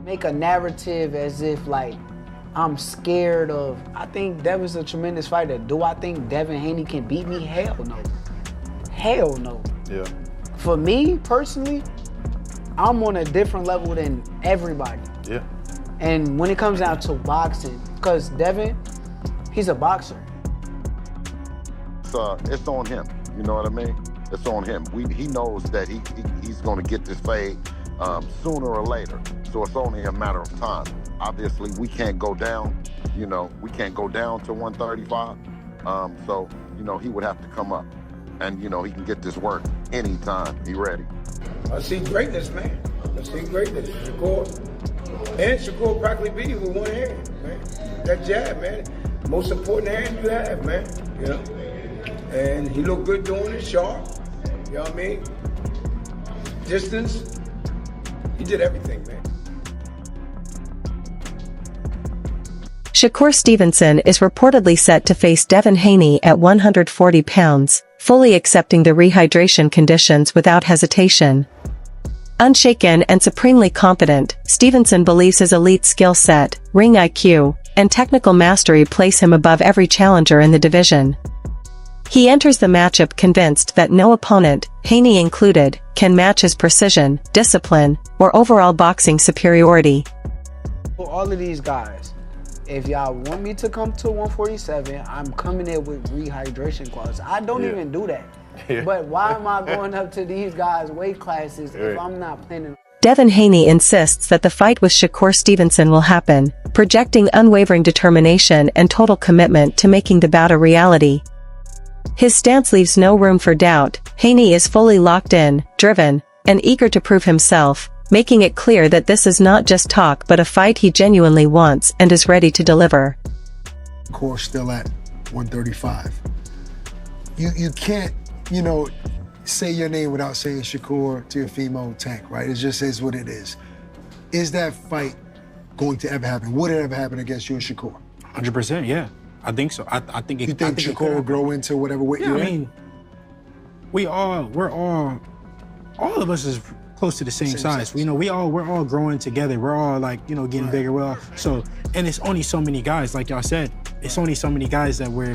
Make a narrative as if like I'm scared of. I think Devin's a tremendous fighter. Do I think Devin Haney can beat me? Hell no. Hell no. Yeah. For me personally, I'm on a different level than everybody. Yeah. And when it comes down to boxing, because Devin, he's a boxer. It's on him. You know what I mean? It's on him. He knows that he's going to get this fade sooner or later. So it's only a matter of time. Obviously, we can't go down. You know, we can't go down to 135. So, you know, he would have to come up. And, you know, he can get this work anytime he ready. I see greatness, man. I see greatness. Shakur practically beat him with one hand, man. That jab, man. Most important hand you have, man. You know? And he looked good doing it, sharp. You know what I mean? Distance. He did everything, man. Shakur Stevenson is reportedly set to face Devin Haney at 140 pounds, fully accepting the rehydration conditions without hesitation. Unshaken and supremely confident, Stevenson believes his elite skill set, ring IQ, and technical mastery place him above every challenger in the division. He enters the matchup convinced that no opponent, Haney included, can match his precision, discipline, or overall boxing superiority. For all of these guys, if y'all want me to come to 147, I'm coming in with rehydration clause. I don't even do that. Yeah. But why am I going up to these guys' weight classes if I'm not planning? Devin Haney insists that the fight with Shakur Stevenson will happen, projecting unwavering determination and total commitment to making the bout a reality. His stance leaves no room for doubt. Haney is fully locked in, driven, and eager to prove himself, making it clear that this is not just talk but a fight he genuinely wants and is ready to deliver. Shakur still at 135. You can't, you know, say your name without saying Shakur to your female tank, right? It just is what it is. Is that fight going to ever happen? Would it ever happen against you and Shakur? 100%, yeah. I think so. I think it. You think Shakur will grow into whatever weight you're in? I mean, we're all of us is close to the same size. You know, we're all growing together. We're all like, you know, getting bigger. Well, so, and it's only so many guys, like y'all said, it's only so many guys that we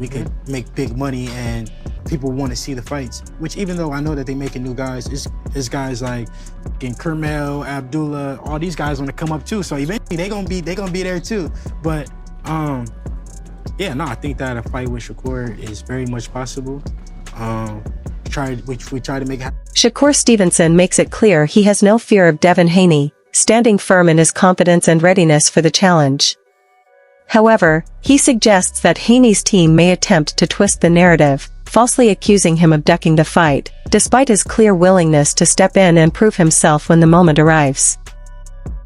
could make big money and people want to see the fights. Which even though I know that they making new guys, it's guys like Kermel, Abdullah, all these guys want to come up too. So eventually they gonna be there too. But yeah, no, I think that a fight with Shakur is very much possible. We try to make it happen. Shakur Stevenson makes it clear he has no fear of Devin Haney, standing firm in his confidence and readiness for the challenge. However, he suggests that Haney's team may attempt to twist the narrative, falsely accusing him of ducking the fight, despite his clear willingness to step in and prove himself when the moment arrives.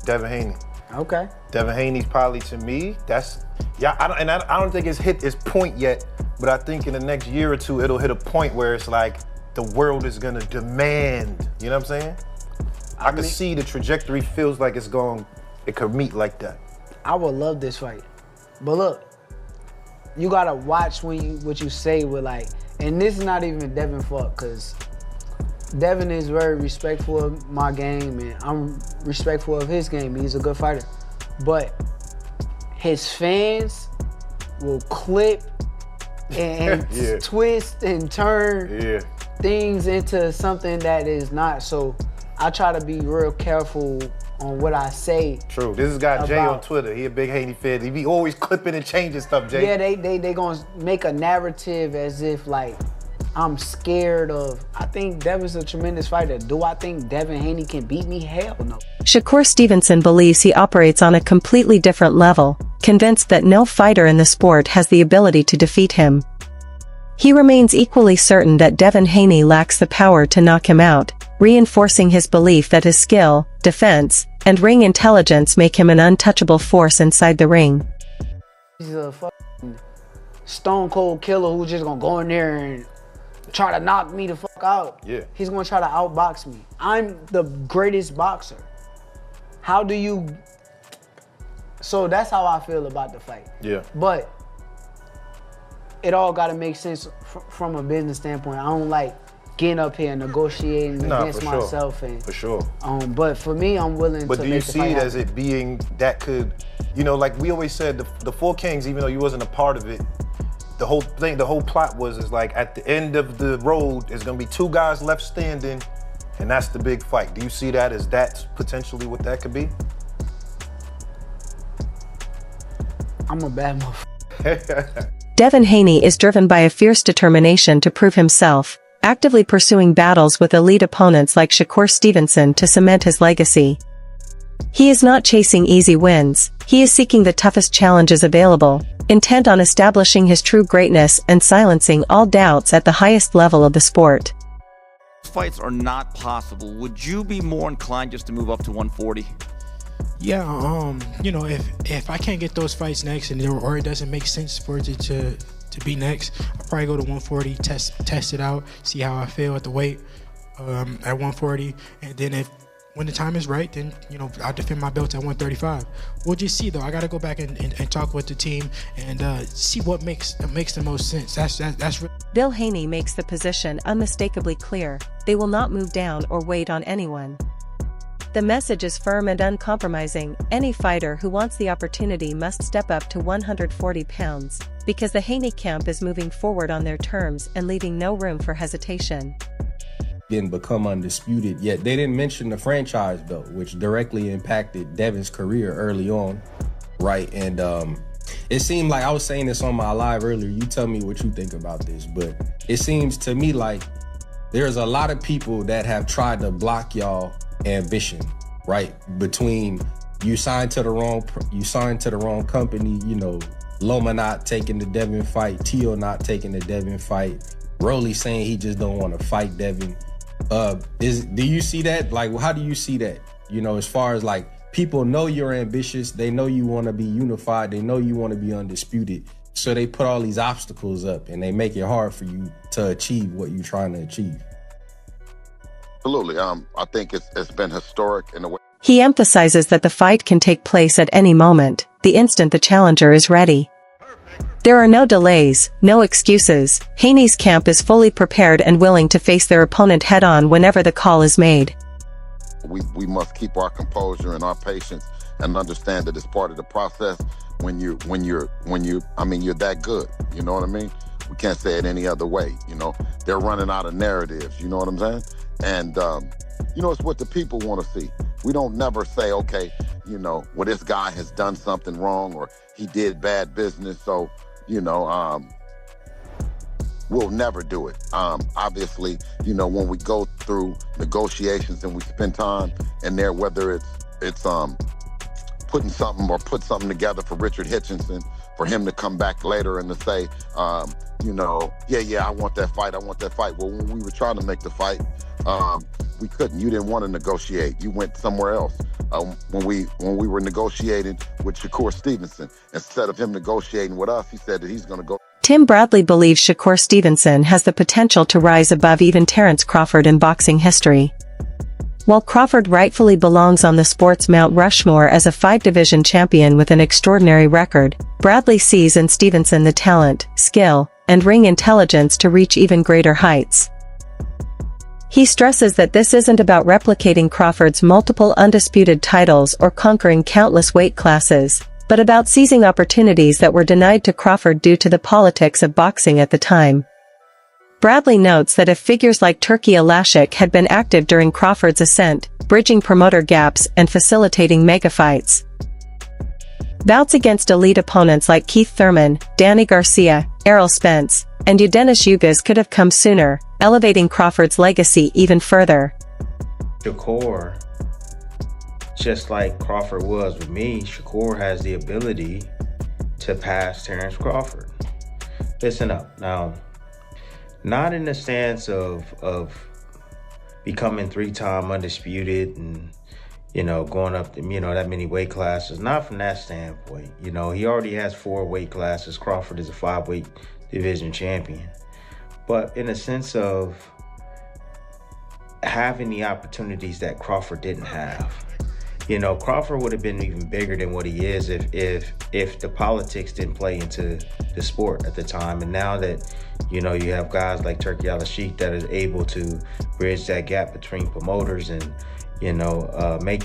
Devin Haney. Okay. Devin Haney's probably, to me, I don't think it's hit its point yet, but I think in the next year or two, it'll hit a point where it's like the world is gonna demand, you know what I'm saying? I can see the trajectory feels like it could meet like that. I would love this fight. But look, you gotta watch what you say with like, and this is not even Devin fault, cause Devin is very respectful of my game and I'm respectful of his game. He's a good fighter. But his fans will clip and twist and turn things into something that is not. So I try to be real careful on what I say. True. This is guy Jay on Twitter. He a big Haney fan. He be always clipping and changing stuff, Jay. Yeah, they gonna make a narrative as if like I'm scared of. I think Devin's a tremendous fighter. Do I think Devin Haney can beat me? Hell no. Shakur Stevenson believes he operates on a completely different level, convinced that no fighter in the sport has the ability to defeat him. He remains equally certain that Devin Haney lacks the power to knock him out, reinforcing his belief that his skill, defense, and ring intelligence make him an untouchable force inside the ring. He's a fucking stone cold killer who's just gonna go in there and try to knock me the fuck out. Yeah. He's gonna try to outbox me. I'm the greatest boxer. How do you... So that's how I feel about the fight. Yeah. But it all gotta make sense from a business standpoint. I don't like getting up here and negotiating against myself. And for sure. But for me, I'm willing But to do you make the see fight it happen. as it being that could, you know, like we always said, the Four Kings, even though you wasn't a part of it, the whole thing, the whole plot was like at the end of the road, there's gonna be 2 guys left standing, and that's the big fight. Do you see that as that's potentially what that could be? I'm a bad motherfucker. Devin Haney is driven by a fierce determination to prove himself, actively pursuing battles with elite opponents like Shakur Stevenson to cement his legacy. He is not chasing easy wins, he is seeking the toughest challenges available, intent on establishing his true greatness and silencing all doubts at the highest level of the sport. Fights are not possible. Would you be more inclined just to move up to 140? Yeah, you know, if I can't get those fights next or it doesn't make sense for it to be next, I'll probably go to 140, test it out, see how I feel at the weight at 140, and then when the time is right, then, you know, I'll defend my belt at 135. We'll just see, though. I got to go back and talk with the team and see what makes the most sense. That's Bill Haney makes the position unmistakably clear. They will not move down or wait on anyone. The message is firm and uncompromising. Any fighter who wants the opportunity must step up to 140 pounds, because the Haney camp is moving forward on their terms and leaving no room for hesitation. Didn't become undisputed, yet they didn't mention the franchise belt, which directly impacted Devin's career early on, right? And it seemed like, I was saying this on my live earlier, you tell me what you think about this, but it seems to me like there's a lot of people that have tried to block y'all ambition, right? Between you signed to the wrong company, you know, Loma not taking the Devin fight, Tio not taking the Devin fight, Rolly saying he just don't want to fight Devin. Do you see that? Like, how do you see that? You know, as far as like, people know you're ambitious, they know you want to be unified, they know you want to be undisputed, so they put all these obstacles up and they make it hard for you to achieve what you're trying to achieve. Absolutely. I think it's been historic in a way. He emphasizes that the fight can take place at any moment, the instant the challenger is ready. There are no delays, no excuses. Haney's camp is fully prepared and willing to face their opponent head-on whenever the call is made. We must keep our composure and our patience and understand that it's part of the process when you're that good. You know what I mean? We can't say it any other way. You know, they're running out of narratives. You know what I'm saying? And, you know, it's what the people want to see. We don't never say, okay, you know, well, this guy has done something wrong or he did bad business. So, you know, we'll never do it. Obviously, you know, when we go through negotiations and we spend time in there, whether it's put something together for Richard Hitchinson, for him to come back later and to say, you know, yeah, I want that fight. Well, when we were trying to make the fight, we couldn't. You didn't want to negotiate. You went somewhere else. When we were negotiating with Shakur Stevenson, instead of him negotiating with us, he said that he's going to go. Tim Bradley believes Shakur Stevenson has the potential to rise above even Terrence Crawford in boxing history. While Crawford rightfully belongs on the sport's Mount Rushmore as a 5-division champion with an extraordinary record, Bradley sees in Stevenson the talent, skill, and ring intelligence to reach even greater heights. He stresses that this isn't about replicating Crawford's multiple undisputed titles or conquering countless weight classes, but about seizing opportunities that were denied to Crawford due to the politics of boxing at the time. Bradley notes that if figures like Turki Alashik had been active during Crawford's ascent, bridging promoter gaps and facilitating megafights, bouts against elite opponents like Keith Thurman, Danny Garcia, Errol Spence, and Eudenis Ugas could have come sooner, elevating Crawford's legacy even further. Shakur, just like Crawford was with me, Shakur has the ability to pass Terrence Crawford. Listen up. Now, not in the sense of becoming 3-time undisputed and, you know, going up, you know, that many weight classes. Not from that standpoint. You know, he already has 4 weight classes. Crawford is a 5-weight division champion. But in a sense of having the opportunities that Crawford didn't have. You know, Crawford would have been even bigger than what he is if the politics didn't play into the sport at the time. And now that, you know, you have guys like Turki Al-Sheikh that is able to bridge that gap between promoters and, you know, make